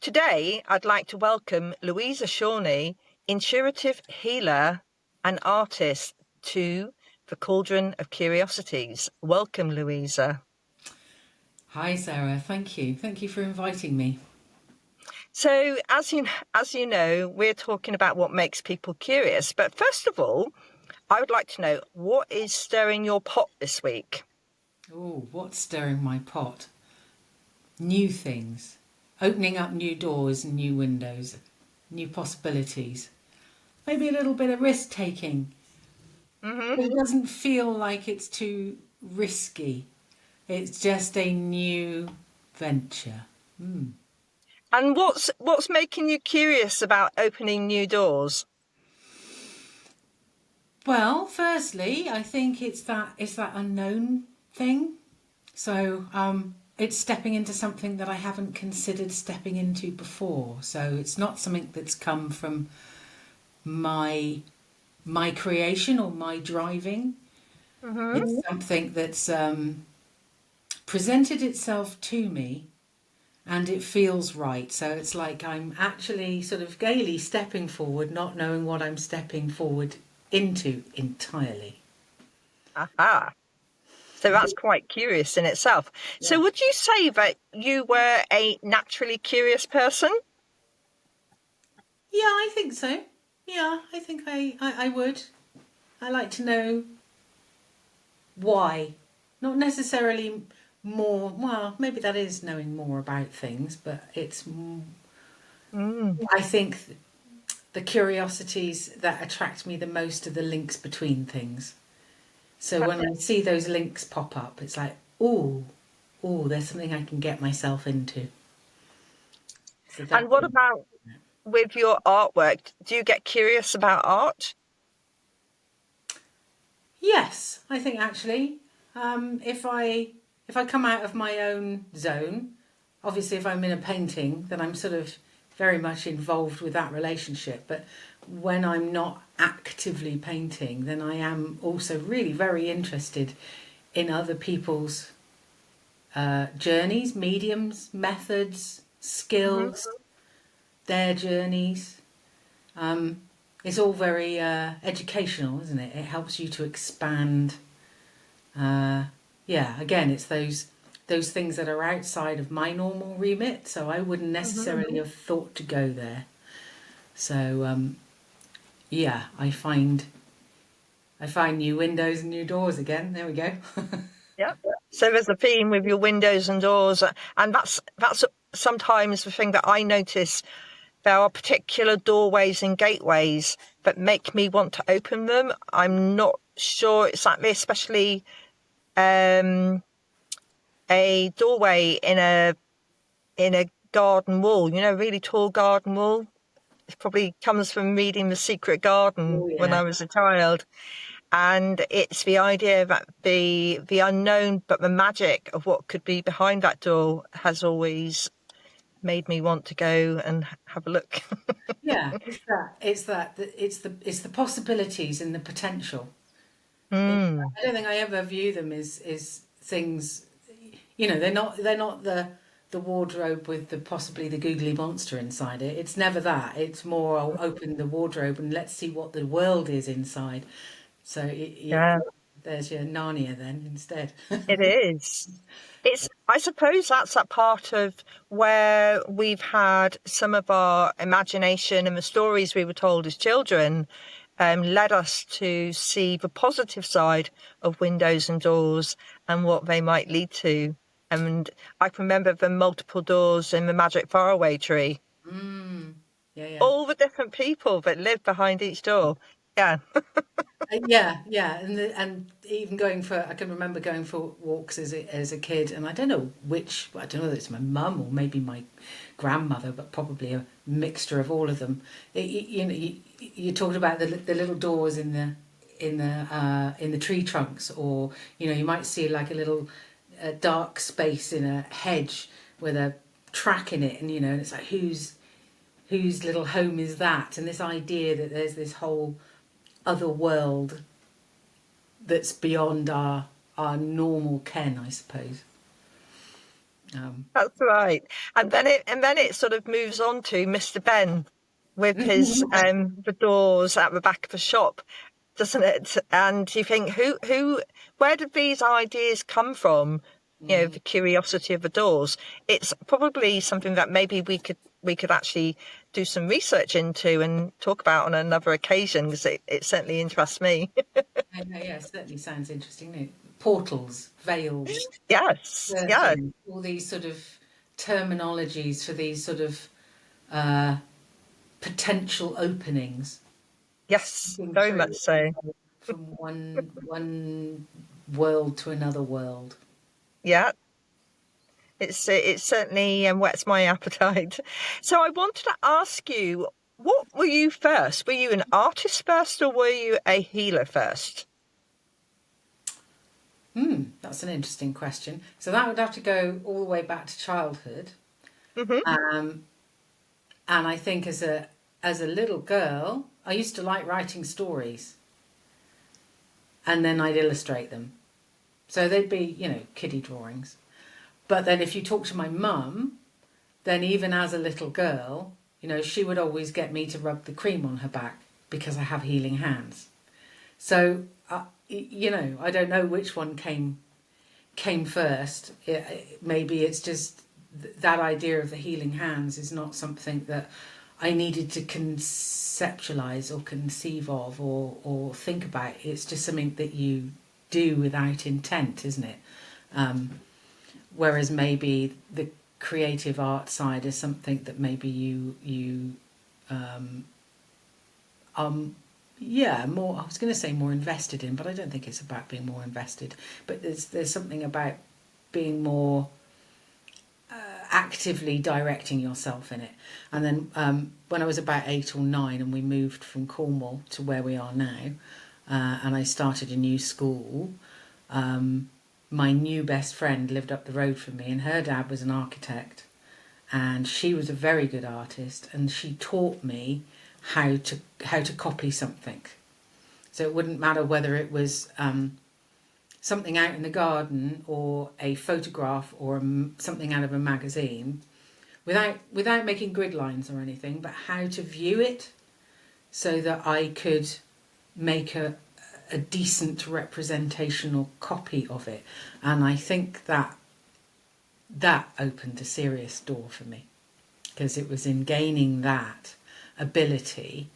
Today, I'd like to welcome Louisa Shorney, intuitive healer and artist, to the Cauldron of Curiosities. Welcome, Louisa. Hi, Sarah. Thank you. Thank you for inviting me. So, as you know, we're talking about what makes people curious. But first of all, I would like to know, what is stirring your pot this week? Oh, what's stirring my pot? New things. Opening up new doors and new windows, new possibilities. Maybe a little bit of risk taking. Hmm. But it doesn't feel like it's too risky. It's just a new venture. And what's making you curious about opening new doors? Well, firstly, I think it's that unknown thing. So it's stepping into something that I haven't considered stepping into before. So it's not something that's come from my creation or my driving. Hmm. It's something that's presented itself to me, and it feels right. So it's like I'm actually sort of gaily stepping forward, not knowing what I'm stepping forward into entirely. Aha. So that's quite curious in itself. So Yeah. would you say that you were a naturally curious person? Yeah, I think so. Yeah, I think I would. I like to know why. Not necessarily more, well, maybe that is knowing more about things, but Mm. I think the curiosities that attract me the most are the links between things. So when I see those links pop up, it's like, oh, there's something I can get myself into. So And that, what about with your artwork? Do you get curious about art? yes, I think actually, if I come out of my own zone, obviously if I'm in a painting, then I'm sort of very much involved with that relationship. But when I'm not actively painting, then I am also really very interested in other people's journeys, mediums, methods, Hmm. skills, their journeys. Um, it's all very educational, isn't it? It helps you to expand. Uh, yeah, again, it's those things that are outside of my normal remit, so I wouldn't Hmm. necessarily have thought to go there. So yeah, I find new windows and new doors again. There we go. Yeah. So there's a theme with your windows and doors, and that's sometimes the thing that I notice. There are particular doorways and gateways that make me want to open them. I'm not sure exactly, especially um, a doorway in a garden wall. You know, really tall garden wall. It probably comes from reading The Secret Garden Oh when yeah, I was a child. And it's the idea that the unknown, but the magic of what could be behind that door has always made me want to go and have a look. yeah. It's the possibilities and the potential. Mm. I don't think I ever view them as things. They're not the wardrobe with the possibly the googly monster inside it. It's never that. It's more, I'll open the wardrobe and let's see what the world is inside. So Yeah, there's your Narnia then instead. it is. I suppose that's that part of where we've had some of our imagination and the stories we were told as children led us to see the positive side of windows and doors and what they might lead to. And I can remember the multiple doors in the Magic Faraway Tree, Mm, yeah, yeah. all the different people that live behind each door. Yeah. Yeah, and even I can remember going for walks as a kid, and I don't know whether it's my mum or maybe my grandmother, but probably a mixture of all of them. You talked about the little doors in the tree trunks, or you might see like a little dark space in a hedge with a track in it, and it's like whose little home is that, and this idea that there's this whole other world that's beyond our normal ken, I suppose. That's right. And then it sort of moves on to Mr. Ben with his the doors at the back of the shop, doesn't it? And you think, where did these ideas come from? You know, the curiosity of the doors. It's probably something that maybe we could actually do some research into and talk about on another occasion, because it certainly interests me. Yeah, certainly sounds interesting. No? Portals, veils, Yes, yeah, curtains, all these sort of terminologies for these sort of uh, potential openings, yes, stepping very much through so. from one world to another world. Yeah, it certainly whets my appetite. So I wanted to ask you, what were you first? Were you an artist first, or were you a healer first? That's an interesting question. So that would have to go all the way back to childhood. Hmm. Um, and I think as a little girl, I used to like writing stories, and then I'd illustrate them. So they'd be, kiddie drawings. But then if you talk to my mum, then even as a little girl, she would always get me to rub the cream on her back because I have healing hands. So, I don't know which one came first. Maybe it's just that idea of the healing hands is not something that I needed to conceptualize or conceive of or think about. It's just something that you do without intent, isn't it? Whereas maybe the creative art side is something that maybe you yeah, more, I was going to say more invested in, but I don't think it's about being more invested. But there's something about being more actively directing yourself in it. And then when I was about 8 or 9 and we moved from Cornwall to where we are now, and I started a new school, my new best friend lived up the road from me, and her dad was an architect, and she was a very good artist, and she taught me how to copy something. So it wouldn't matter whether it was something out in the garden or a photograph or something out of a magazine, without making grid lines or anything, but how to view it so that I could make a decent representational copy of it. And I think that opened a serious door for me, because it was in gaining that ability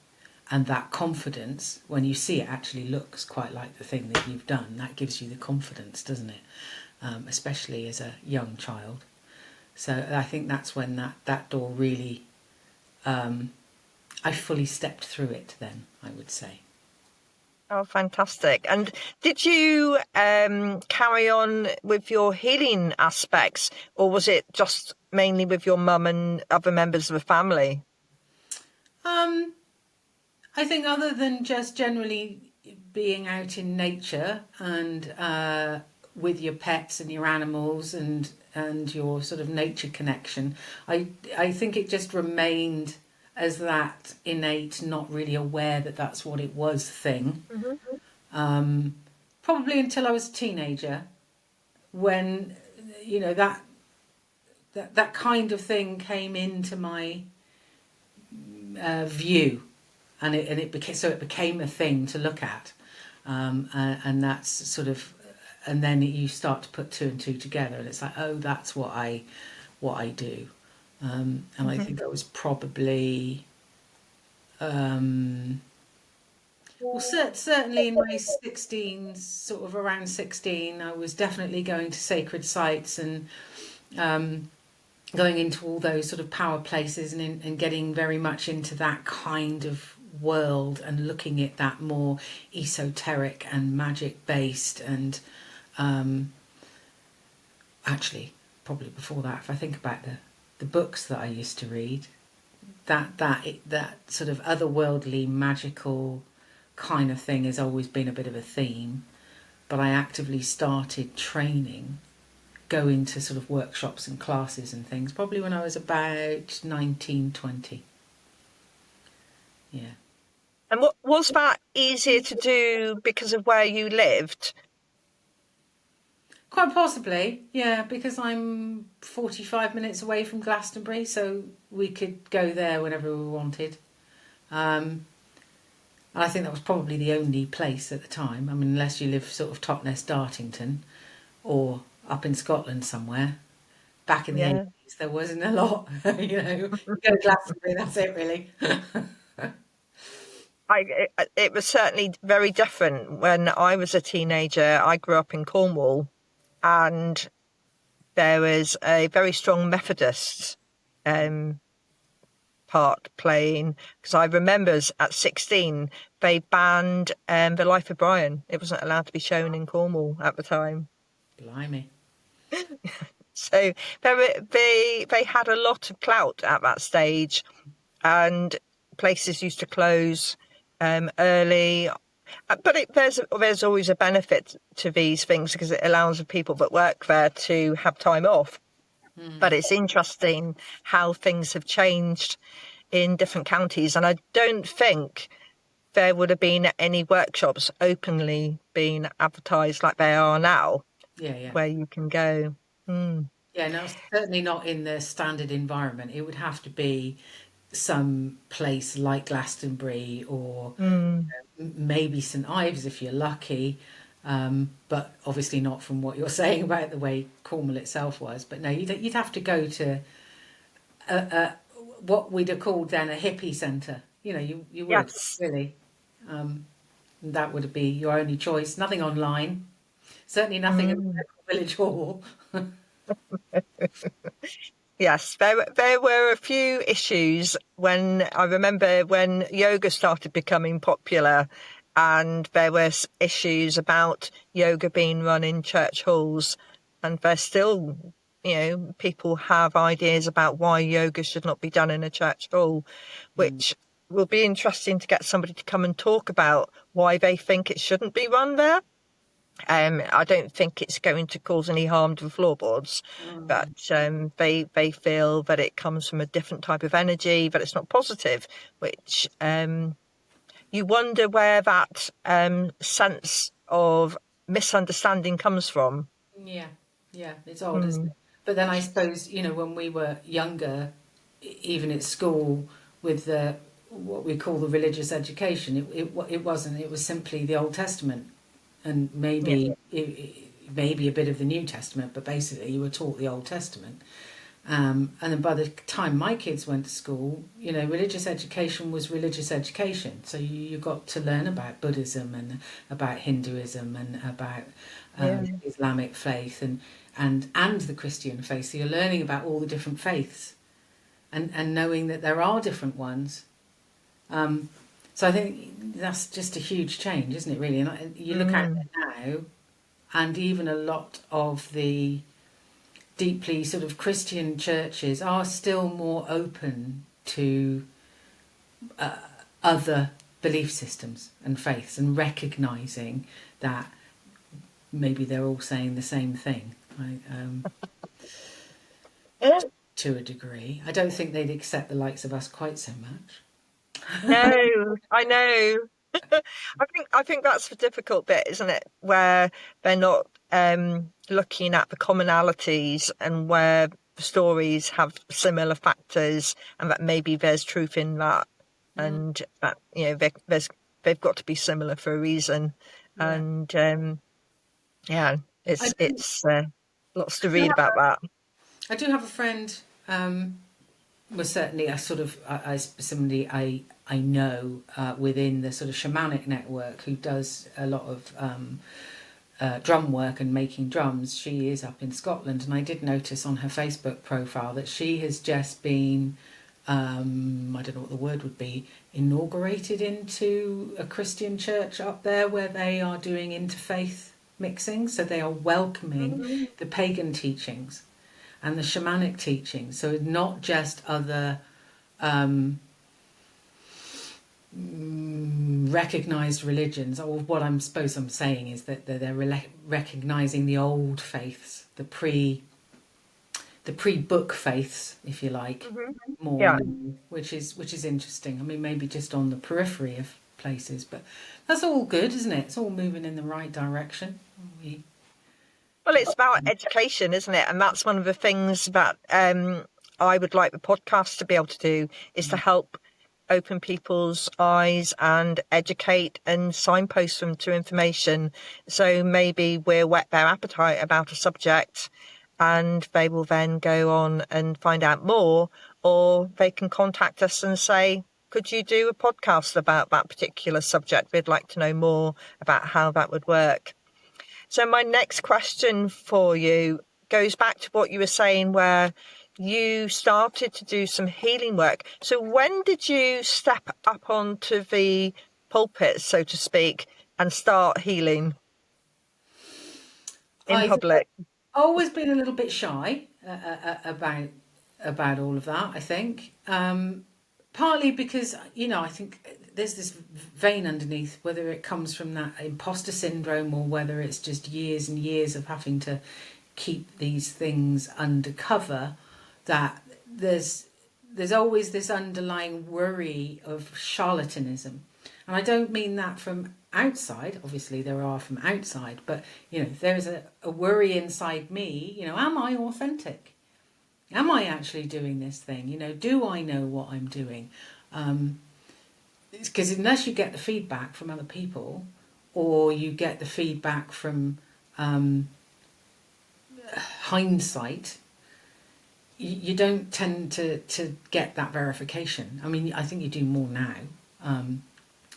and that confidence. When you see it actually looks quite like the thing that you've done, that gives you the confidence, doesn't it? Especially as a young child. So I think that's when that door really, I fully stepped through it then, I would say. Oh, fantastic. And did you carry on with your healing aspects, or was it just mainly with your mum and other members of the family? Um, I think other than just generally being out in nature and with your pets and your animals and your sort of nature connection, I think it just remained as that innate, not really aware that that's what it was thing. Hmm. Probably until I was a teenager, when that kind of thing came into my view, and it became a thing to look at, and that's sort of, and then you start to put two and two together, and it's like, oh, that's what I do, and I Hmm. think I was probably um, well, certainly in my 16s, sort of around 16, I was definitely going to sacred sites and going into all those sort of power places, and getting very much into that kind of world and looking at that more esoteric and magic based. And actually, probably before that, if I think about the books that I used to read, that sort of otherworldly magical kind of thing has always been a bit of a theme. But I actively started training, going to sort of workshops and classes and things, probably when I was about 19, 20. Yeah. And what was that easier to do because of where you lived? Quite possibly, yeah, because I'm 45 minutes away from Glastonbury, so we could go there whenever we wanted. Um, and I think that was probably the only place at the time. I mean, unless you live sort of Totnes, Dartington, or up in Scotland somewhere. Back in the Yeah. 80s, there wasn't a lot. You go to Glastonbury, that's it, really. It was certainly very different when I was a teenager. I grew up in Cornwall, and there was a very strong Methodist um, part playing, because I remember at 16 they banned The Life of Brian. It wasn't allowed to be shown in Cornwall at the time. Blimey. So they had a lot of clout at that stage, and places used to close early. But there's always a benefit to these things, because it allows the people that work there to have time off. But it's interesting how things have changed in different counties, and I don't think there would have been any workshops openly being advertised like they are now, Yeah, yeah. where you can go. Mm, Yeah, no, certainly not in the standard environment. It would have to be some place like Glastonbury or mm, maybe St Ives if you're lucky. But obviously not from what you're saying about the way Cornwall itself was. But no, you'd have to go to what we'd have called then a hippie centre. You would yes. really. That would be your only choice. Nothing online. Certainly nothing in the Mm. local village hall. Yes, there were a few issues when I remember when yoga started becoming popular, and there were issues about yoga being run in church halls, and there's still, people have ideas about why yoga should not be done in a church hall, Mm, which will be interesting to get somebody to come and talk about why they think it shouldn't be run there. I don't think it's going to cause any harm to the floorboards, but mm, they feel that it comes from a different type of energy, that it's not positive, which you wonder where that sense of misunderstanding comes from. yeah, yeah, it's odd, isn't Mm, it? But then I suppose, when we were younger, even at school, with the what we call the religious education, it wasn't. It was simply the Old Testament and yeah, maybe a bit of the New Testament, but basically you were taught the Old Testament. And then by the time my kids went to school, religious education was religious education. So you got to learn about Buddhism and about Hinduism and about yeah. Islamic faith and the Christian faith. So you're learning about all the different faiths and knowing that there are different ones. So I think that's just a huge change, isn't it, really? And you look at Mm, it now, and even a lot of the deeply sort of Christian churches are still more open to other belief systems and faiths and recognizing that maybe they're all saying the same thing, right? yeah. To a degree. I don't think they'd accept the likes of us quite so much. No, I know. I think that's the difficult bit, isn't it? Where they're not looking at the commonalities, and where the stories have similar factors, and that maybe there's truth in that, Mm, and that they've got to be similar for a reason, yeah. and yeah, I do, it's lots I to do read have about that. I do have a friend, was certainly a sort of somebody I know within the sort of shamanic network who does a lot of drum work and making drums. She is up in Scotland, and I did notice on her Facebook profile that she has just been, I don't know what the word would be, inaugurated into a Christian church up there where they are doing interfaith mixing. So they are welcoming Mm, the pagan teachings and the shamanic teachings. So not just other recognized religions, or what I'm suppose I'm saying is that they're recognizing the old faiths, the pre-book faiths, if you like, mhm. more Yeah. now, which is interesting. I mean, maybe just on the periphery of places, but that's all good, isn't it? It's all moving in the right direction. We, Well, it's about education, isn't it? And that's one of the things that I would like the podcast to be able to do, is to help open people's eyes and educate and signpost them to information. So maybe we'll whet their appetite about a subject, and they will then go on and find out more, or they can contact us and say, could you do a podcast about that particular subject? We'd like to know more about how that would work. So my next question for you goes back to what you were saying, where you started to do some healing work. So when did you step up onto the pulpit, so to speak, and start healing in I've public? always been a little bit shy about all of that, I think. Partly because, I think there's this vein underneath, whether it comes from that imposter syndrome or whether it's just years and years of having to keep these things undercover, that there's always this underlying worry of charlatanism. And I don't mean that from outside. Obviously there are from outside, but there's a worry inside me. Am I authentic? Am I actually doing this thing? Do I know what I'm doing? Because unless you get the feedback from other people, or you get the feedback from hindsight, you don't tend to get that verification. I mean, I think you do more now.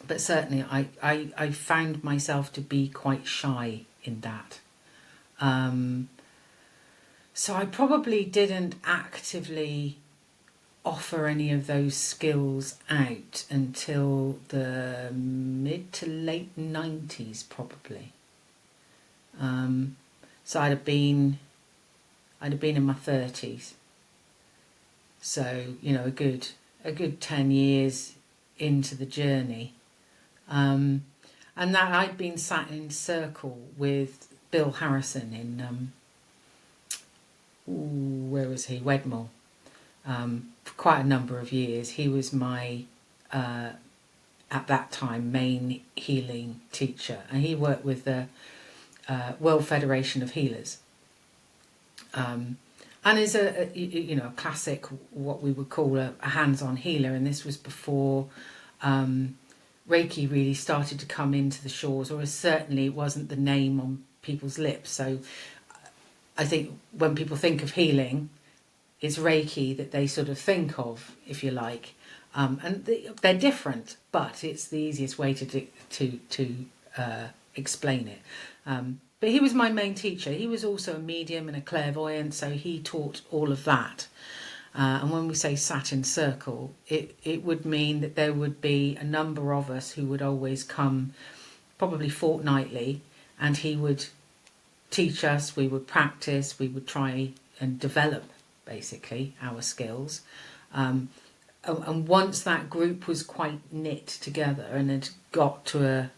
But certainly I found myself to be quite shy in that. So I probably didn't actively offer any of those skills out until the mid to late 90s, probably. So I'd have been in my 30s. So, a good 10 years into the journey. And that I'd been sat in circle with Bill Harrison in where was he? Wedmore. For quite a number of years. He was my, at that time, main healing teacher. And he worked with the World Federation of Healers. And is a classic, what we would call a hands-on healer. And this was before Reiki really started to come into the shores, or certainly it wasn't the name on people's lips. So I think when people think of healing, it's Reiki that they sort of think of, if you like, and they're different, but it's the easiest way to explain it. But he was my main teacher. He was also a medium and a clairvoyant, so he taught all of that. And when we say sat in circle, it would mean that there would be a number of us who would always come, probably fortnightly, and he would teach us, we would practice, we would try and develop, basically, our skills. And once that group was quite knit together and had got to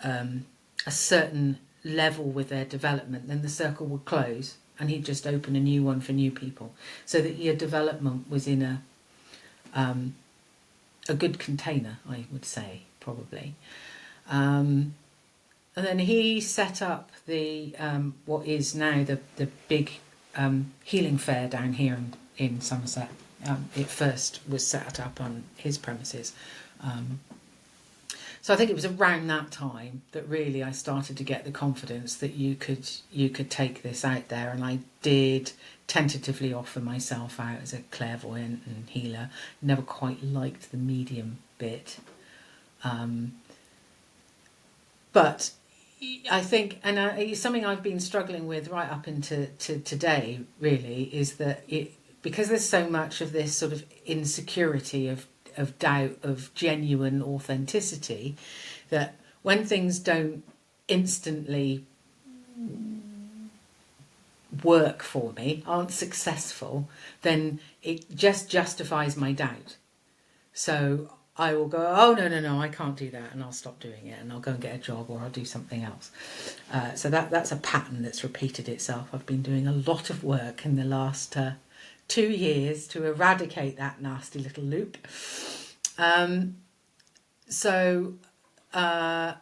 a certain level with their development, then the circle would close and he'd just open a new one for new people, so that your development was in a good container, I would say, probably. And then he set up the what is now the big healing fair down here in Somerset. It first was set up on his premises. So I think it was around that time that really I started to get the confidence that you could take this out there, and I did tentatively offer myself out as a clairvoyant and healer. Never quite liked the medium bit, but I think, and it's something I've been struggling with right up into today, really, is that because there's so much of this sort of insecurity of doubt of genuine authenticity, that when things don't instantly work for me, aren't successful, then it just justifies my doubt. So I will go, oh, no, I can't do that, and I'll stop doing it, and I'll go and get a job, or I'll do something else. So that's a pattern that's repeated itself. I've been doing a lot of work in the last 2 years to eradicate that nasty little loop. So I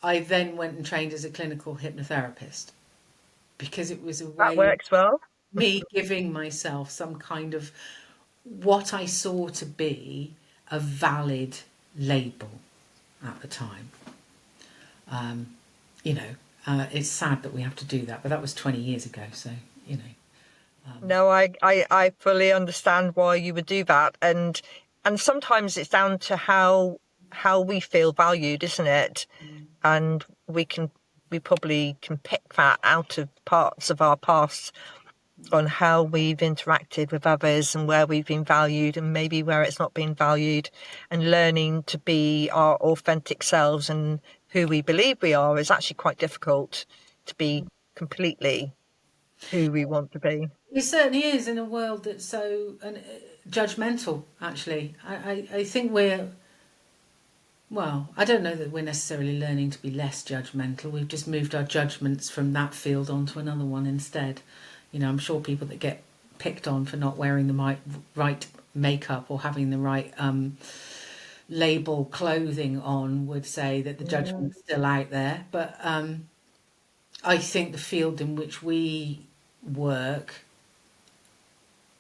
then went and trained as a clinical hypnotherapist. because it was a That way of works well. me giving myself some kind of what I saw to be a valid label at the time. Um, you know, it's sad that we have to do that, but that was 20 years ago. So, you know. No, I fully understand why you would do that. And sometimes it's down to how we feel valued, isn't it? And we probably can pick that out of parts of our past on how we've interacted with others and where we've been valued and maybe where it's not been valued, and learning to be our authentic selves and who we believe we are is actually quite difficult to be completely who we want to be. It certainly is in a world that's so judgmental, actually. I think we're, well, I don't know that we're necessarily learning to be less judgmental. We've just moved our judgments from that field onto another one instead. You know, I'm sure people that get picked on for not wearing the right makeup or having the right label clothing on would say that the Mm. judgment's still out there. But I think the field in which we work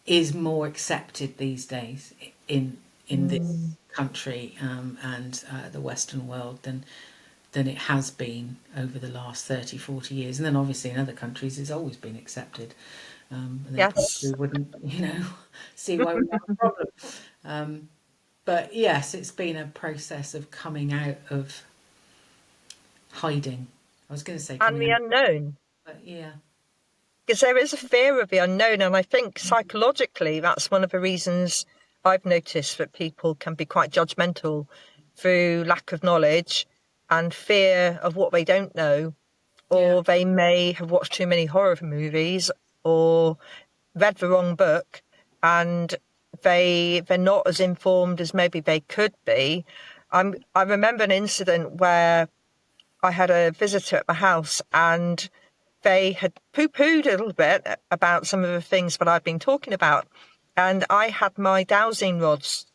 is more accepted these days in this Mm. country and the Western world than it has been over the last 30, 40 years. And then obviously in other countries it's always been accepted. And they Yes. probably wouldn't, see why we have a problem. But yes, it's been a process of coming out of hiding. I was going to say And coming the out, unknown. but yeah. Because there is a fear of the unknown. And I think psychologically, that's one of the reasons I've noticed that people can be quite judgmental through lack of knowledge and fear of what they don't know, Yeah. or they may have watched too many horror movies or read the wrong book, and they're not as informed as maybe they could be. I remember an incident where I had a visitor at my house, and they had poo-pooed a little bit about some of the things that I've been talking about. And I had my dowsing rods,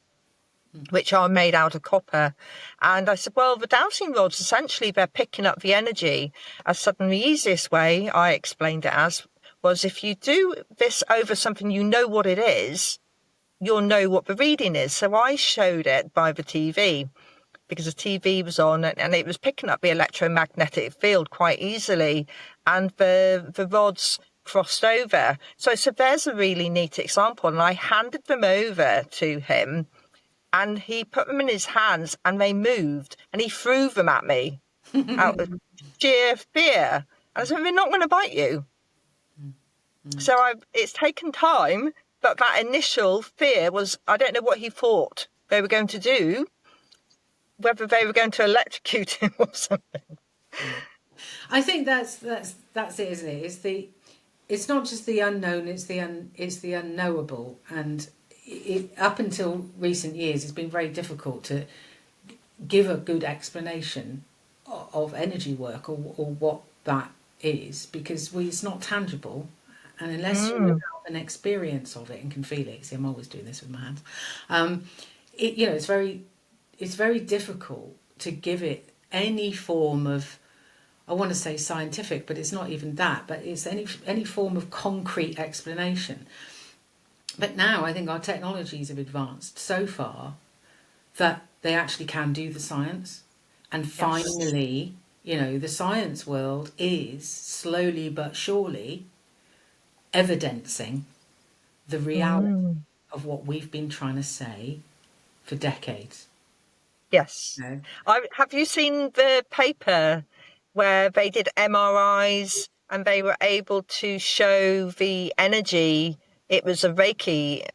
which are made out of copper. And I said, well, the dowsing rods, essentially, they're picking up the energy. As suddenly the easiest way, I explained it as, was if you do this over something you know what it is, you'll know what the reading is. So I showed it by the TV, because the TV was on, and it was picking up the electromagnetic field quite easily, and the rods crossed over. So I said, there's a really neat example. And I handed them over to him, and he put them in his hands, and they moved, and he threw them at me out of sheer fear. And I said, they're not going to bite you. So it's taken time, but that initial fear was, I don't know what he thought they were going to do, whether they were going to electrocute him or something. I think that's it, isn't it? It's not just the unknown; it's the unknowable. And up until recent years, it's been very difficult to give a good explanation of energy work or what that is, because it's not tangible, and unless you have an experience of it and can feel it. See, I'm always doing this with my hands. It's very difficult to give it any form of, I want to say scientific, but it's not even that, but it's any form of concrete explanation. But now I think our technologies have advanced so far that they actually can do the science. And finally, the science world is slowly but surely evidencing the reality of what we've been trying to say for decades. Yes. No. Have you seen the paper where they did MRIs and they were able to show the energy? It was a Reiki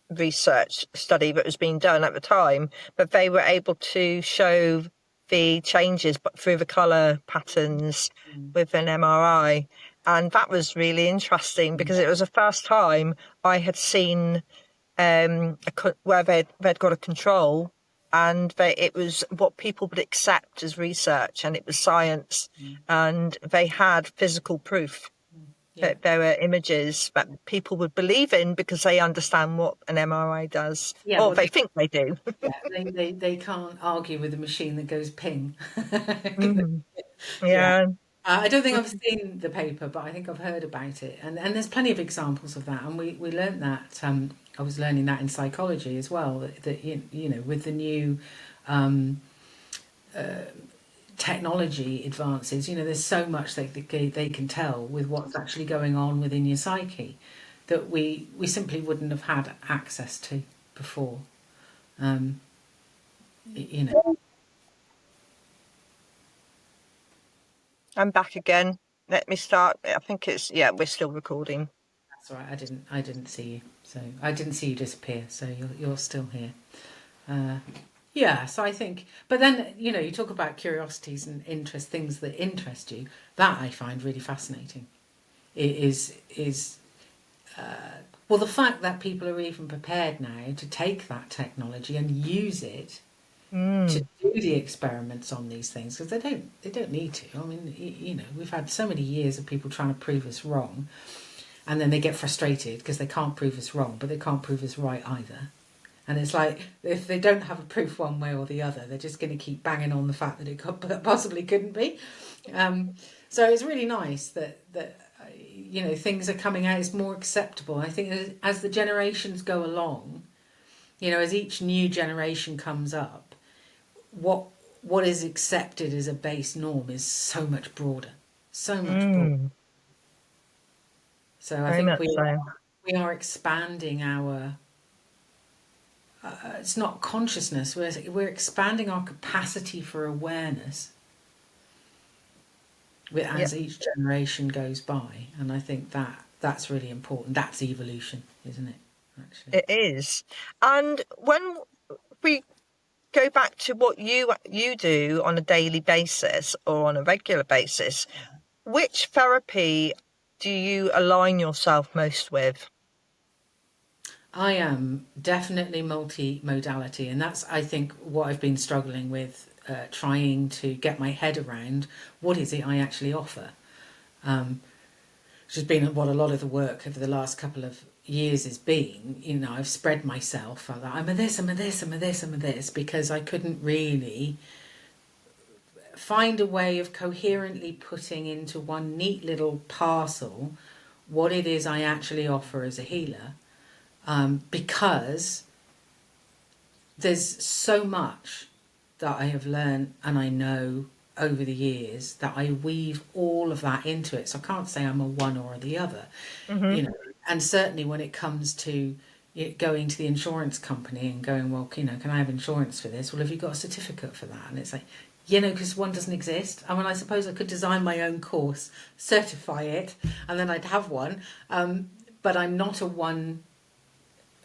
research study that was being done at the time, but they were able to show the changes but through the colour patterns with an MRI. And that was really interesting because it was the first time I had seen where they'd got a control, and it was what people would accept as research, and it was science, and they had physical proof Yeah. that there were images that people would believe in because they understand what an MRI does, Yeah, or well, they think they do. they can't argue with a machine that goes ping. Mm. Yeah, Yeah. I don't think I've seen the paper, but I think I've heard about it, and there's plenty of examples of that. And we learned that. I was learning that in psychology as well. That you know, with the new um, technology advances, you know, there's so much they can tell with what's actually going on within your psyche that we simply wouldn't have had access to before. Um, you know, I'm back again. Let me start. I think it's, yeah, we're still recording. that's all right. I didn't see you, so I didn't see you disappear. So you're still here. Uh, yeah. So I think, but then you know, you talk about curiosities and interest, things that interest you. That I find really fascinating. It is well, the fact that people are even prepared now to take that technology and use it to Mm. do the experiments on these things, because they don't need to. I mean, you know, we've had so many years of people trying to prove us wrong, and then they get frustrated because they can't prove us wrong, but they can't prove us right either. And it's like, if they don't have a proof one way or the other, they're just going to keep banging on the fact that it possibly couldn't be. Um, so it's really nice that you know, things are coming out. It's more acceptable. I think as the generations go along, you know, as each new generation comes up, what what is accepted as a base norm is so much broader, so much broader. Mm. So I Very think much we so. are expanding our. It's not consciousness. We're expanding our capacity for awareness Yeah, as each generation goes by, and I think that's really important. That's evolution, isn't it? Actually, it is. And when we go back to what you do on a daily basis or on a regular basis, which therapy do you align yourself most with? I am definitely multi-modality, and that's I think what I've been struggling with, trying to get my head around. What is it I actually offer? Um, which has been what a lot of the work over the last couple of years has been. You know, I've spread myself. I'm a this, I'm a this, I'm a this, I'm a this, because I couldn't really find a way of coherently putting into one neat little parcel what it is I actually offer as a healer. Because there's so much that I have learned and I know over the years that I weave all of that into it. So I can't say I'm a one or the other, Hmm. you know. And certainly when it comes to going to the insurance company and going, well, you know, can I have insurance for this? Well, have you got a certificate for that? And it's like, you know, because one doesn't exist. I mean, I suppose I could design my own course, certify it, and then I'd have one. But I'm not a one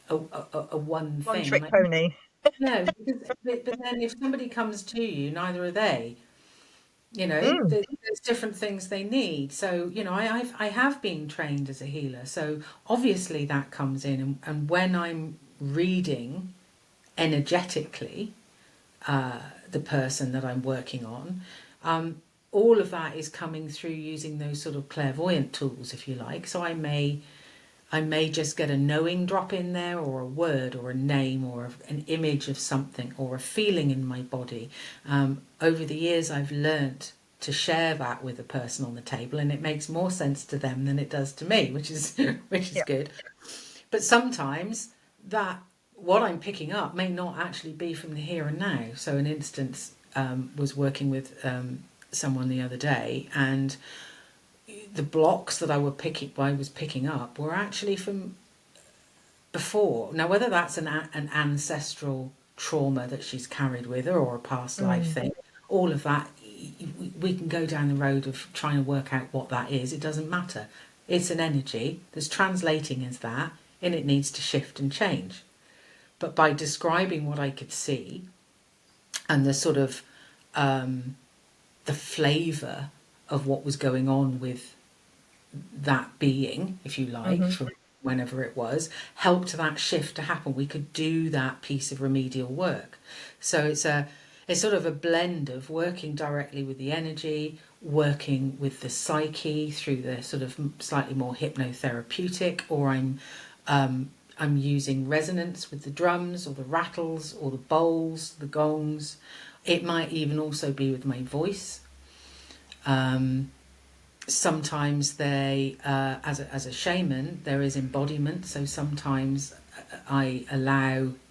One thing. And trick I pony. no, because but then if somebody comes to you, neither are they. You know, Mm. there's different things they need. So you know, I have been trained as a healer, so obviously that comes in, and when I'm reading energetically the person that I'm working on, all of that is coming through using those sort of clairvoyant tools, if you like. So I may just get a knowing drop in there, or a word, or a name, or an image of something, or a feeling in my body. Over the years, I've learnt to share that with the person on the table, and it makes more sense to them than it does to me, which is which is Yeah. good. But sometimes that what I'm picking up may not actually be from the here and now. So, an instance was working with someone the other day, and the blocks that I was picking up were actually from before. Now, whether that's an ancestral trauma that she's carried with her, or a past life Mm. thing, all of that, we can go down the road of trying to work out what that is. It doesn't matter. It's an energy that's translating as that, and it needs to shift and change. But by describing what I could see, and the sort of the flavour of what was going on with that being, if you like, Hmm. from whenever it was, helped that shift to happen. We could do that piece of remedial work. So it's sort of a blend of working directly with the energy, working with the psyche through the sort of slightly more hypnotherapeutic, or I'm using resonance with the drums or the rattles or the bowls, the gongs. It might even also be with my voice. sometimes they, as a shaman, there is embodiment. So sometimes I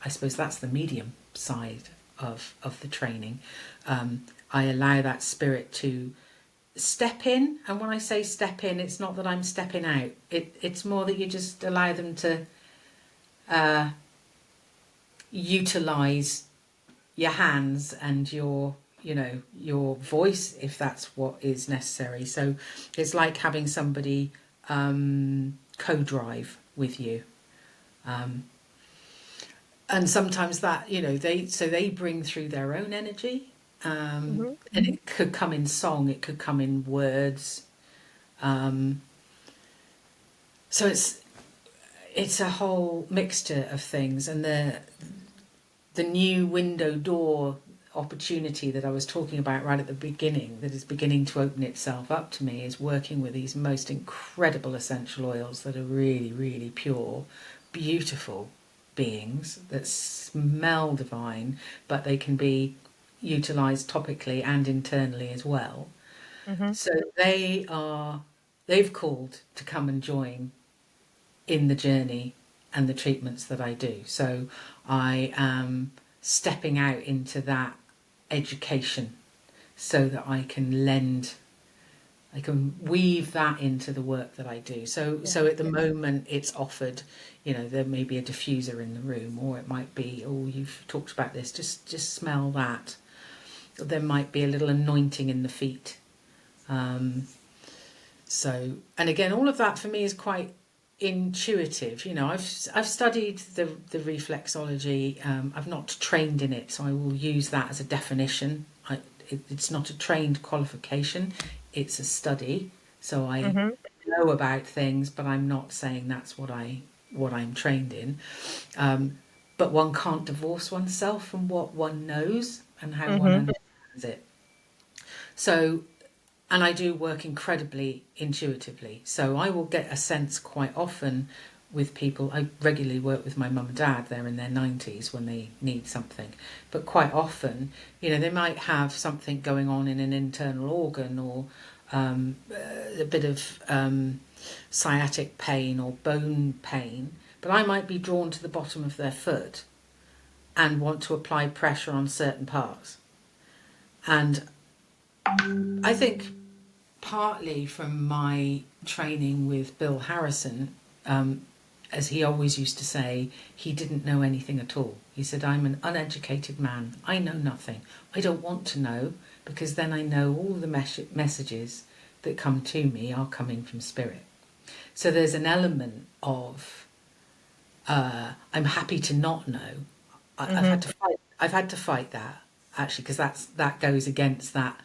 suppose that's the medium side of the training. I allow that spirit to step in, and when I say step in, it's not that I'm stepping out. It's more that you just allow them to utilize your hands and your voice, if that's what is necessary. So it's like having somebody co-drive with you, and sometimes that they bring through their own energy, and it could come in song, it could come in words, so it's a whole mixture of things. And the new window door opportunity that I was talking about right at the beginning, that is beginning to open itself up to me, is working with these most incredible essential oils that are really, really pure, beautiful beings that smell divine, but they can be utilized topically and internally as well. So they've called to come and join in the journey and the treatments that I do. So I am stepping out into that education so that I can weave that into the work that I do. So at the moment it's offered, there may be a diffuser in the room, or it might be, oh, you've talked about this, just smell that. There might be a little anointing in the feet. So, and again, all of that for me is quite intuitive. I've studied the reflexology. I've not trained in it, so I will use that as a definition. It's not a trained qualification, it's a study. So I know about things, but I'm not saying that's what I'm trained in. But one can't divorce oneself from what one knows and how one understands it. So, and I do work incredibly intuitively. So I will get a sense quite often with people. I regularly work with my mum and dad. They're in their 90s when they need something. But quite often, they might have something going on in an internal organ, or a bit of sciatic pain or bone pain. But I might be drawn to the bottom of their foot and want to apply pressure on certain parts. And I think partly from my training with Bill Harrison, as he always used to say, he didn't know anything at all. He said, I'm an uneducated man. I know nothing. I don't want to know, because then I know all the messages that come to me are coming from spirit. So there's an element of I'm happy to not know. I've had to fight that, actually, because that goes against that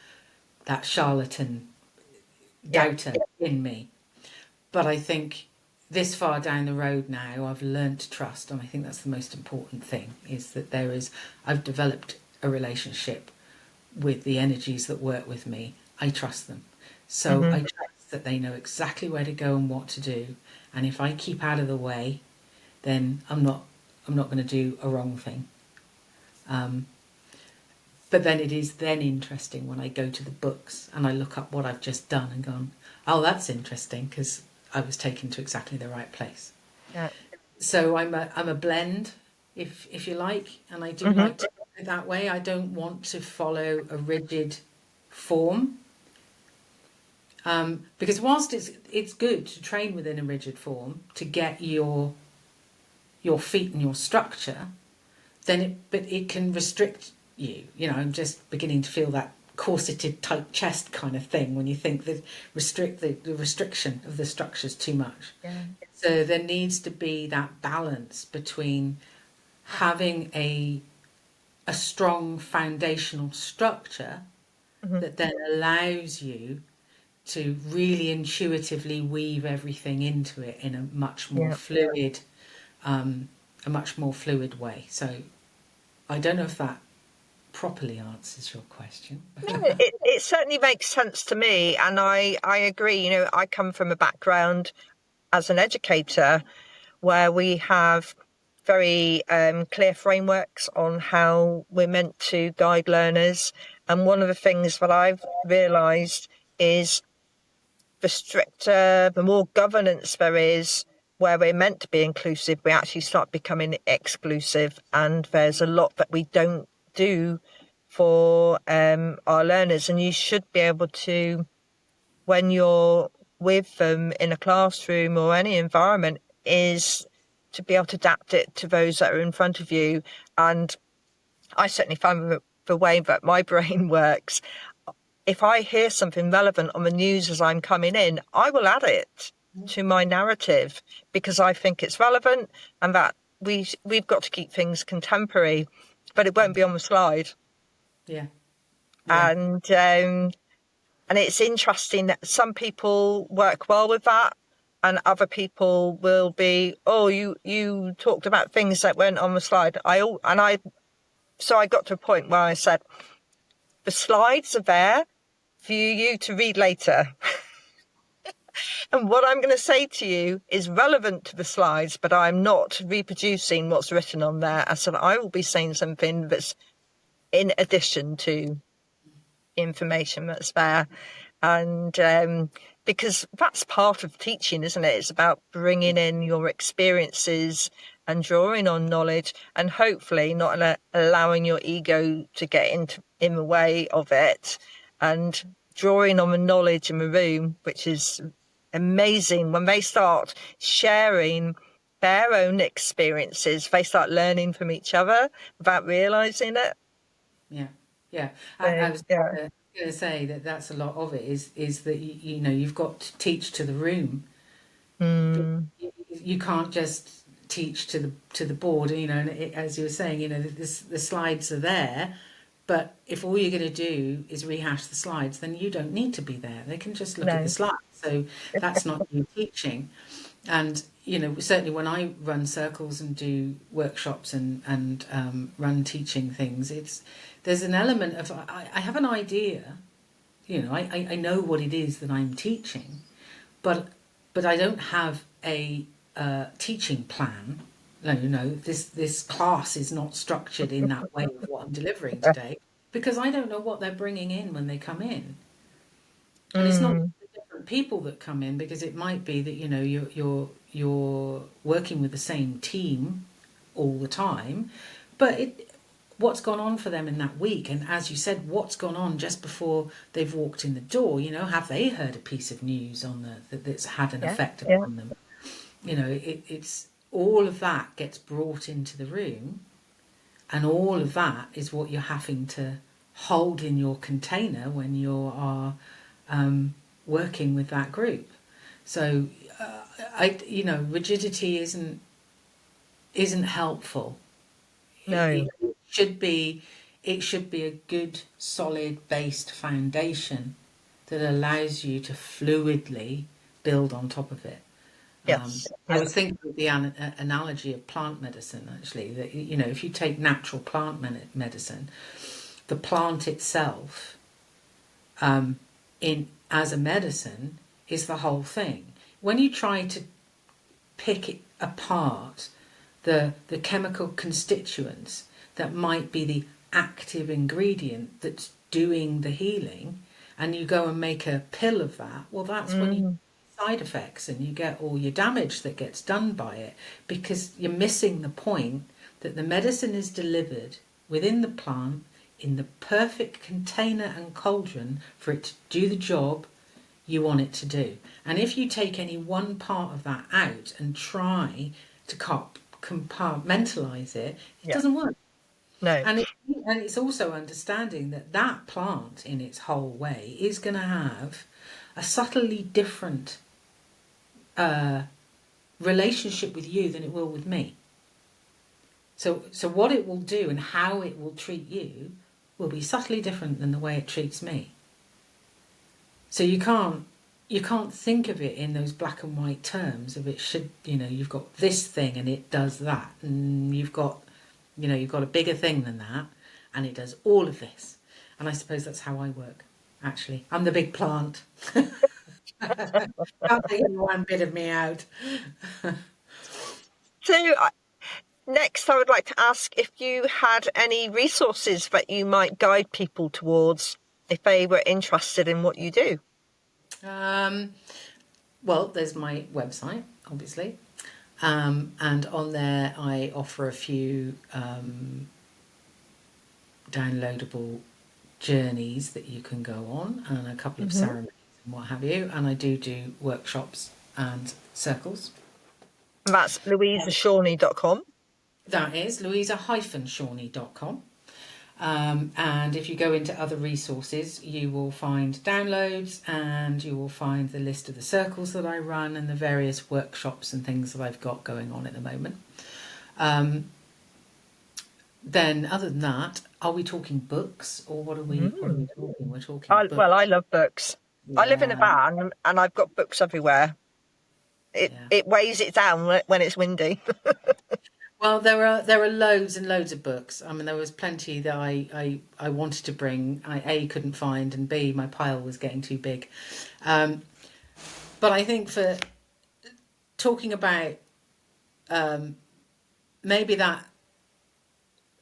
charlatan doubter in me. But I think this far down the road now, I've learned to trust, and I think that's the most important thing, is that I've developed a relationship with the energies that work with me. I trust them. So I trust that they know exactly where to go and what to do. And if I keep out of the way, then I'm not going to do a wrong thing. But then it is then interesting when I go to the books and I look up what I've just done and gone, oh, that's interesting, because I was taken to exactly the right place. Yeah. So I'm a blend, if you like, and I do like to do it that way. I don't want to follow a rigid form, because whilst it's good to train within a rigid form to get your feet and your structure, then it can restrict you. I'm just beginning to feel that corseted tight chest kind of thing when you think that the restriction of the structures too much. Yeah. So there needs to be that balance between having a strong foundational structure that then allows you to really intuitively weave everything into it in a much more fluid way. So I don't know if that properly answers your question. No, it certainly makes sense to me, and I agree. I come from a background as an educator where we have very clear frameworks on how we're meant to guide learners. And one of the things that I've realised is the stricter, the more governance there is, where we're meant to be inclusive, we actually start becoming exclusive. And there's a lot that we don't do for our learners. And you should be able to, when you're with them in a classroom or any environment, is to be able to adapt it to those that are in front of you. And I certainly find the way that my brain works, if I hear something relevant on the news as I'm coming in, I will add it to my narrative because I think it's relevant and that we've got to keep things contemporary, but it won't be on the slide. Yeah. Yeah. And it's interesting that some people work well with that and other people will be, oh, you talked about things that weren't on the slide. So I got to a point where I said, the slides are there for you to read later. And what I'm going to say to you is relevant to the slides, but I'm not reproducing what's written on there. I said, I will be saying something that's in addition to information that's there. And because that's part of teaching, isn't it? It's about bringing in your experiences and drawing on knowledge and hopefully not allowing your ego to get in the way of it and drawing on the knowledge in the room, which is amazing. When they start sharing their own experiences, they start learning from each other without realizing it. Yeah. Yeah. I So, was yeah. going to say that that's a lot of it is that, you know, you've got to teach to the room. You can't just teach to the board, you know, and as you were saying, you know, the slides are there, but if all you're going to do is rehash the slides, then you don't need to be there. They can just look at the No. slides. So that's not you teaching. And, you know, certainly when I run circles and do workshops and run teaching things, there's an element of, I have an idea, you know, I know what it is that I'm teaching, but I don't have a teaching plan. No, this class is not structured in that way of what I'm delivering today because I don't know what they're bringing in when they come in. And it's not the different people that come in because it might be that, you know, you're working with the same team all the time, but what's gone on for them in that week, and as you said, what's gone on just before they've walked in the door, you know, have they heard a piece of news on that's had an effect upon them? You know, it's all of that gets brought into the room, and all of that is what you're having to hold in your container when you are working with that group. So you know, rigidity isn't helpful. No. It should be a good, solid, based foundation that allows you to fluidly build on top of it. Yes. I was thinking of the analogy of plant medicine, actually, that, you know, if you take natural plant medicine, the plant itself, as a medicine, is the whole thing. When you try to pick it apart, the chemical constituents that might be the active ingredient that's doing the healing, and you go and make a pill of that, well, that's when you get side effects and you get all your damage that gets done by it, because you're missing the point that the medicine is delivered within the plant in the perfect container and cauldron for it to do the job you want it to do. And if you take any one part of that out and try to compartmentalize it, it doesn't work. No. And it's also understanding that that plant in its whole way is going to have a subtly different relationship with you than it will with me. So what it will do and how it will treat you will be subtly different than the way it treats me. So you can't think of it in those black and white terms of it should, you know, you've got this thing and it does that, and you've got a bigger thing than that and it does all of this. And I suppose that's how I work, actually. I'm the big plant. Can't take one bit of me out. So next, I would like to ask if you had any resources that you might guide people towards if they were interested in what you do. Well, there's my website, obviously. And on there, I offer a few downloadable journeys that you can go on, and a couple of Mm-hmm. ceremonies and what have you. And I do workshops and circles. And that's louisashorney.com. That is louisa-shorney.com. And if you go into other resources, you will find downloads, and you will find the list of the circles that I run and the various workshops and things that I've got going on at the moment. Then, other than that, are we talking books, or what are we talking? We're talking books. Well, I love books. I live in a Yeah, van and I've got books everywhere. yeah. It weighs it down when it's windy. Well, there are loads and loads of books. I mean, there was plenty that I wanted to bring. I A, couldn't find, and B, my pile was getting too big. But I think for talking about maybe that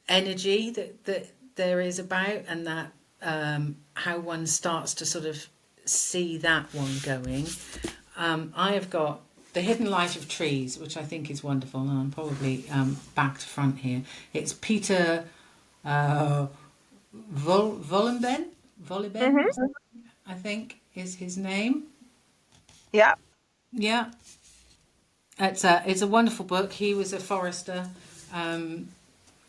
energy that there is about, and that how one starts to sort of see that one going. I have got The Hidden Light of Trees, which I think is wonderful, and I'm probably back to front here. It's Peter Vollenben, Mm-hmm. I think is his name. Yeah. Yeah, it's a wonderful book. He was a forester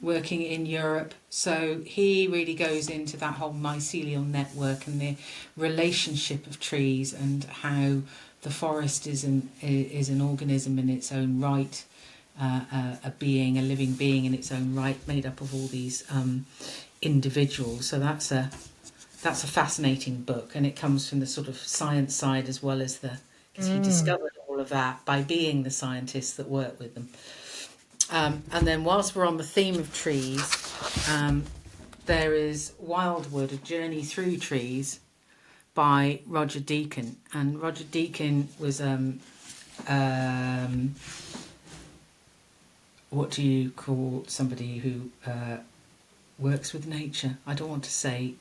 working in Europe, so he really goes into that whole mycelial network and the relationship of trees, and how the forest is an organism in its own right, a living being in its own right, made up of all these individuals. So that's a fascinating book, and it comes from the sort of science side as well as because he discovered all of that by being the scientists that work with them. And then, whilst we're on the theme of trees, there is Wildwood, A Journey Through Trees by Roger Deakin. And Roger Deakin was, what do you call somebody who works with nature? I don't want to say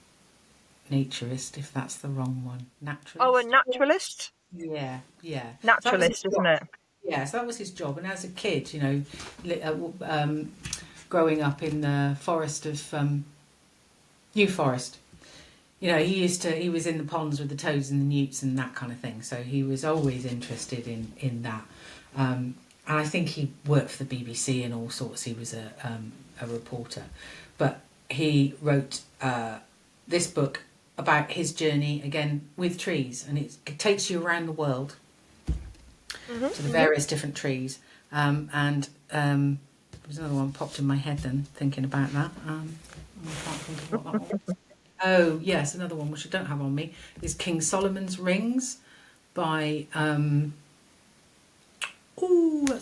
naturist, if that's the wrong one. Naturalist? Oh, a naturalist? Yeah. So that was his Naturalist, isn't job. it? Yeah, so that was his job. And as a kid, growing up in the forest of New Forest, he was in the ponds with the toads and the newts and that kind of thing. So he was always interested in that. And I think he worked for the BBC and all sorts. He was a reporter. But he wrote this book about his journey, again, with trees. And it takes you around the world to the various different trees. And there's another one popped in my head then, thinking about that. I can't think of what that one was. Oh, yes, another one which I don't have on me is King Solomon's Rings by... that's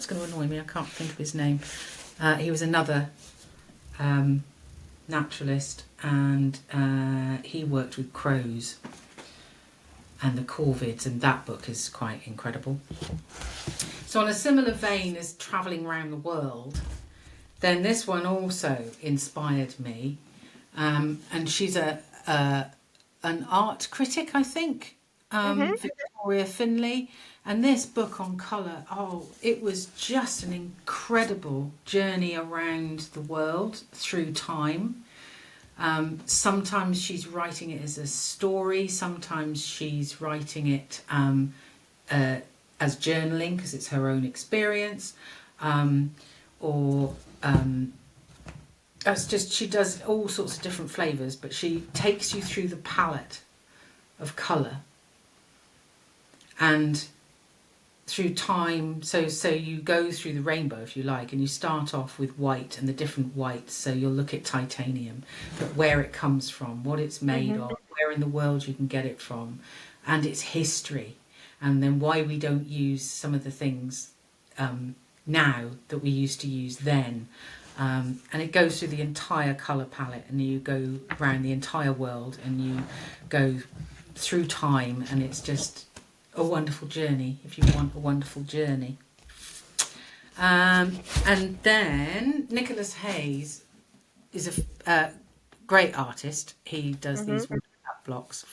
going to annoy me. I can't think of his name. He was another naturalist, and he worked with crows and the corvids, and that book is quite incredible. So on a similar vein as travelling around the world, then this one also inspired me. And she's an art critic, I think, Victoria Finlay. And this book on colour, it was just an incredible journey around the world through time. Sometimes she's writing it as a story, sometimes she's writing it as journaling because it's her own experience, she does all sorts of different flavours, but she takes you through the palette of colour and through time. So you go through the rainbow, if you like, and you start off with white and the different whites. So you'll look at titanium, but where it comes from, what it's made of, where in the world you can get it from, and its history, and then why we don't use some of the things now that we used to use then. And it goes through the entire colour palette, and you go around the entire world and you go through time, and it's just a wonderful journey if you want a wonderful journey. And then Nicholas Hayes is a great artist. He does these blocks.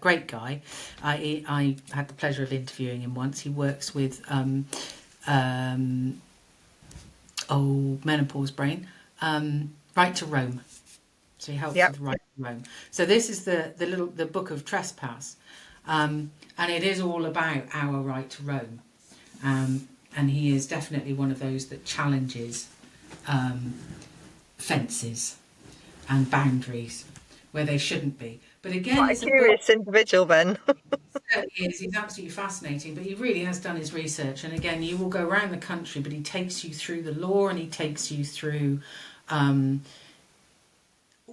Great guy. I had the pleasure of interviewing him once. He works with menopause brain. Right to Rome. So he helps Yep. with Right to Rome. So this is the book of Trespass, and it is all about our right to roam. And he is definitely one of those that challenges fences and boundaries where they shouldn't be. But again, Quite a it's a book. curious individual then. He is. He's absolutely fascinating, but he really has done his research. And again, you will go around the country, but he takes you through the law and he takes you through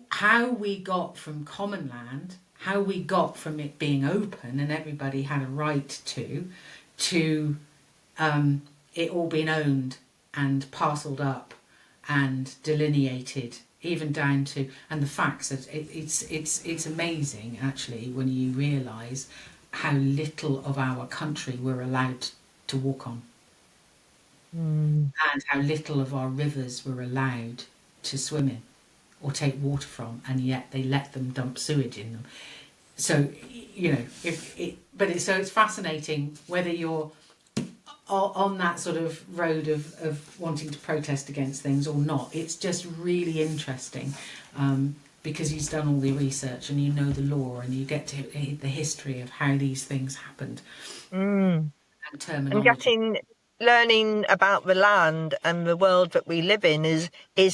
how we got from common land, how we got from it being open and everybody had a right to it all being owned and parcelled up and delineated, even down to, and the facts that it's amazing actually when you realise how little of our country we're allowed to walk on, and how little of our rivers we're allowed to swim in or take water from, and yet they let them dump sewage in them. So it's fascinating whether you're on that sort of road of wanting to protest against things or not. It's just really interesting because he's done all the research and you know the law and you get to the history of how these things happened and terminology. And learning about the land and the world that we live in is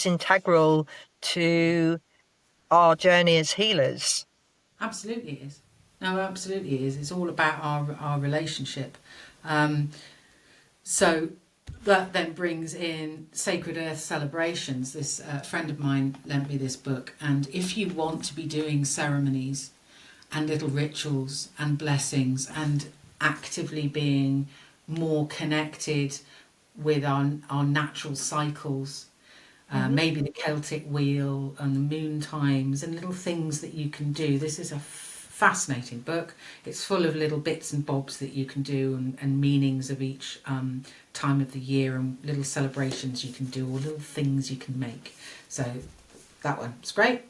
integral to our journey as healers. Absolutely is. No, absolutely is. It's all about our relationship. So that then brings in Sacred Earth Celebrations. This friend of mine lent me this book, and if you want to be doing ceremonies and little rituals and blessings and actively being more connected with our natural cycles, maybe the Celtic wheel and the moon times and little things that you can do. This is a fascinating book. It's full of little bits and bobs that you can do and meanings of each time of the year and little celebrations you can do or little things you can make. So that one's great.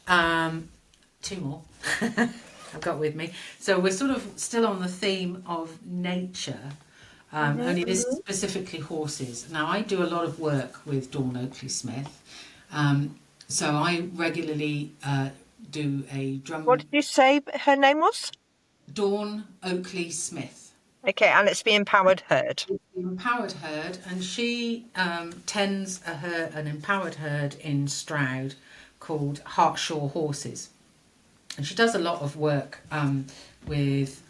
Two more I've got with me. So we're sort of still on the theme of nature. Only this is specifically horses. Now, I do a lot of work with Dawn Oakley Smith. So I regularly do a drum... What did you say her name was? Dawn Oakley Smith. Okay, and it's the Empowered Herd. It's the Empowered Herd, and she tends an empowered herd in Stroud called Hartshaw Horses. And she does a lot of work with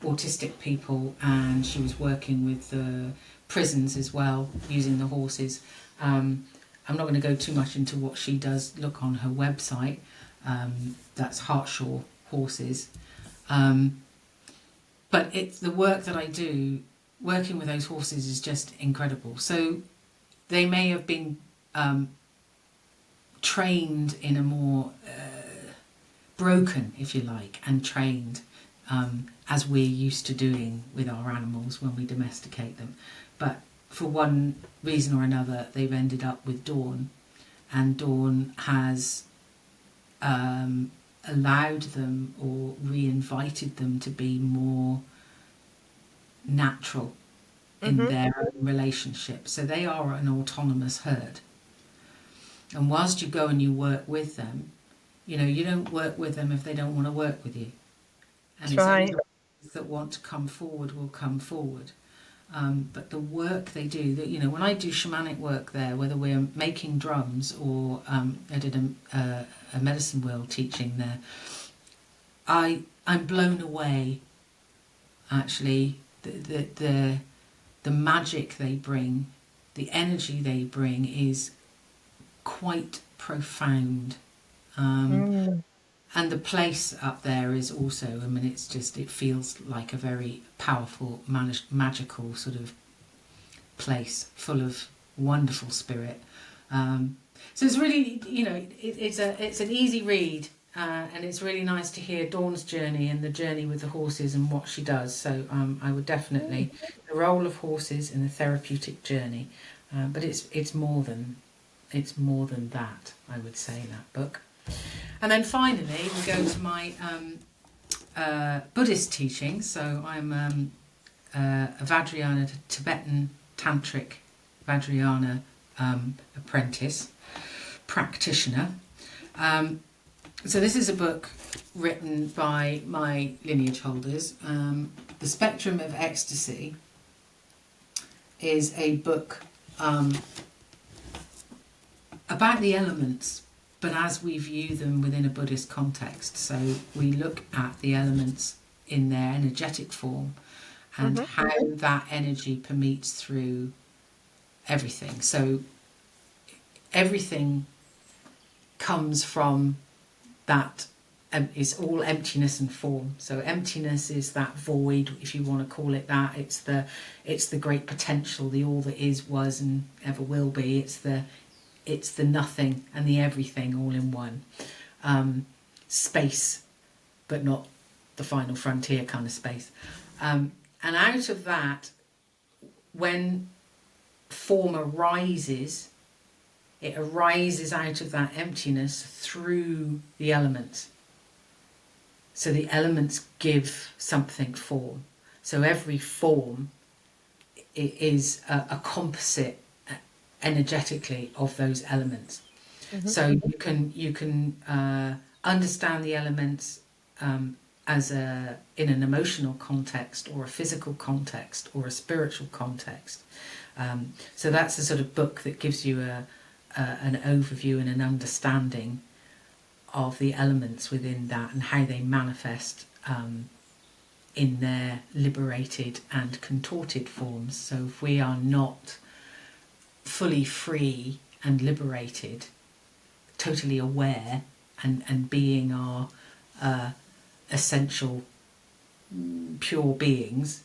autistic people, and she was working with the prisons as well, using the horses. I'm not going to go too much into what she does. Look on her website. That's Hartshaw Horses. But it's the work that I do, working with those horses is just incredible. So they may have been trained in a more broken, if you like, and trained as we're used to doing with our animals when we domesticate them. But for one reason or another, they've ended up with Dawn, and Dawn has allowed them or re-invited them to be more natural in their own relationship. So they are an autonomous herd. And whilst you go and you work with them, you don't work with them if they don't want to work with you. And it's only the ones that want to come forward will come forward. But the work they do, when I do shamanic work there, whether we're making drums or I did a medicine wheel teaching there, I'm blown away. Actually, the magic they bring, the energy they bring is quite profound. And the place up there is also, it feels like a very powerful, magical sort of place full of wonderful spirit. So it's really, it's an easy read, and it's really nice to hear Dawn's journey and the journey with the horses and what she does. So I would definitely, the role of horses in the therapeutic journey, but it's more than that, I would say, in that book. And then finally, we go to my Buddhist teaching. So I'm a Vajrayana, Tibetan Tantric Vajrayana apprentice, practitioner. So this is a book written by my lineage holders. The Spectrum of Ecstasy is a book about the elements, but as we view them within a Buddhist context. So we look at the elements in their energetic form and how that energy permeates through everything. So everything comes from that, is all emptiness and form. So emptiness is that void, if you want to call it that. It's the great potential, the all that is, was, and ever will be. It's the nothing and the everything all in one. Space, but not the final frontier kind of space. And out of that, when form arises, it arises out of that emptiness through the elements. So the elements give something form. So every form is a composite energetically of those elements. So you can understand the elements as in an emotional context, or a physical context, or a spiritual context. So that's the sort of book that gives you an overview and an understanding of the elements within that and how they manifest in their liberated and contorted forms. So if we are not fully free and liberated, totally aware and being our essential pure beings,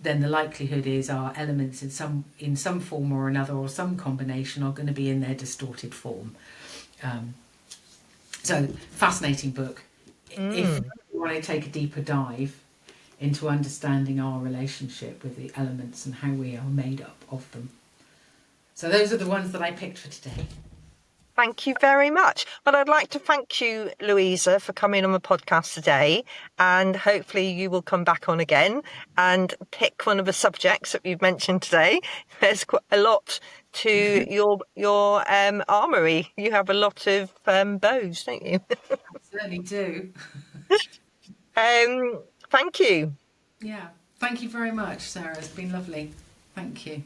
then the likelihood is our elements in some form or another, or some combination, are going to be in their distorted form. So fascinating book. If you want to take a deeper dive into understanding our relationship with the elements and how we are made up of them. So those are the ones that I picked for today. Thank you very much. But I'd like to thank you, Louisa, for coming on the podcast today. And hopefully you will come back on again and pick one of the subjects that you've mentioned today. There's quite a lot to your armoury. You have a lot of bows, don't you? I certainly do. Thank you. Yeah. Thank you very much, Sarah. It's been lovely. Thank you.